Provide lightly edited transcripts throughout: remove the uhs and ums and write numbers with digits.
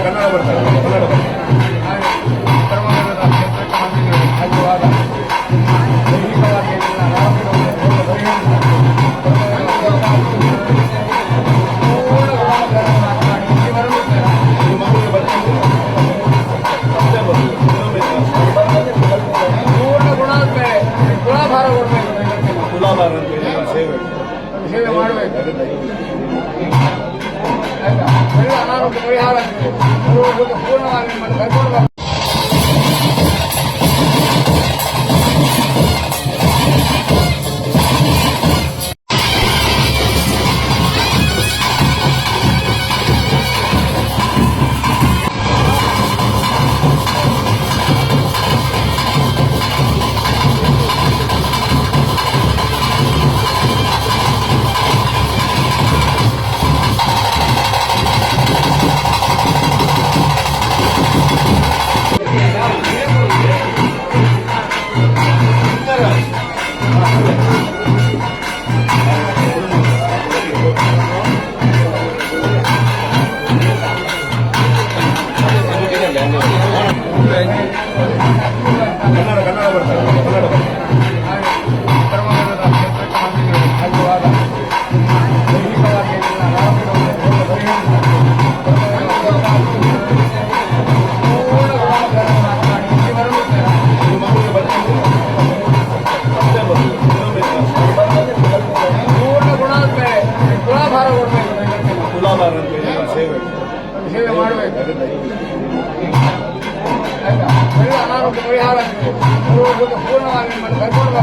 ಕನ್ನಡ ಬರ್ತಾರೆ ಸೇವೆ ಮಾಡಬೇಕು. ಅನಾರೋಗ್ಯ ಪರಿಹಾರ ಪೂರ್ಣವಾಗಿ ಕರ್ಕೊಂಡು ಕನ್ನಡ ಬರ್ತಾರೆ ಸೇವೆ ಮಾಡಬೇಕು. ಅನಾರೋಗ್ಯ ಪರಿಹಾರ ಪೂರ್ಣವಾಗಿ ಕರ್ಕೊಂಡು.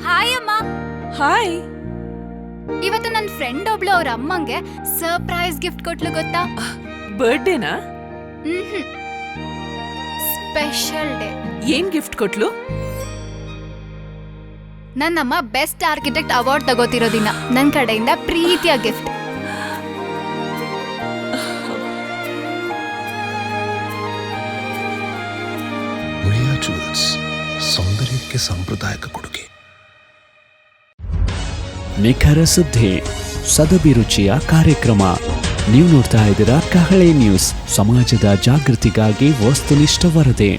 ಹಾಯ್ ಅಮ್ಮ. ಹಾಯ್. ಇವತ್ತು ನನ್ನ ಫ್ರೆಂಡ್ ಒಬ್ಳು ಅವ್ರ ಅಮ್ಮಂಗೆ ಸರ್ಪ್ರೈಸ್ ಗಿಫ್ಟ್ ಕೊಟ್ಲು ಗೊತ್ತಾ? ಬರ್ಡೇನಾ? Special day. ಏನ್ ಗಿಫ್ಟ್ ಕೊಟ್ಲು? ನನ್ನಮ್ಮ ಬೆಸ್ಟ್ ಆರ್ಕಿಟೆಕ್ಟ್ ಅವಾರ್ಡ್ ತಗೋತಿರೋ ದಿನ ನನ್ನ ಕಡೆಯಿಂದ ಪ್ರೀತಿಯ ಗಿಫ್ಟ್. ಮುಳಿಯಾ ಜುವೆಲ್ಸ್, ಸೌಂದರ್ಯಕ್ಕೆ ಸಾಂಪ್ರದಾಯಿಕ ಕೊಡುಗೆ. ನಿಖರ ಸುದ್ದಿ, ಸದಭಿರುಚಿಯ ಕಾರ್ಯಕ್ರಮ. ನೀವು ನೋಡ್ತಾ ಇದ್ದೀರಾ ಕಹಳೆ ನ್ಯೂಸ್, ಸಮಾಜದ ಜಾಗೃತಿಗಾಗಿ ವಸ್ತುನಿಷ್ಠ ವರದಿ.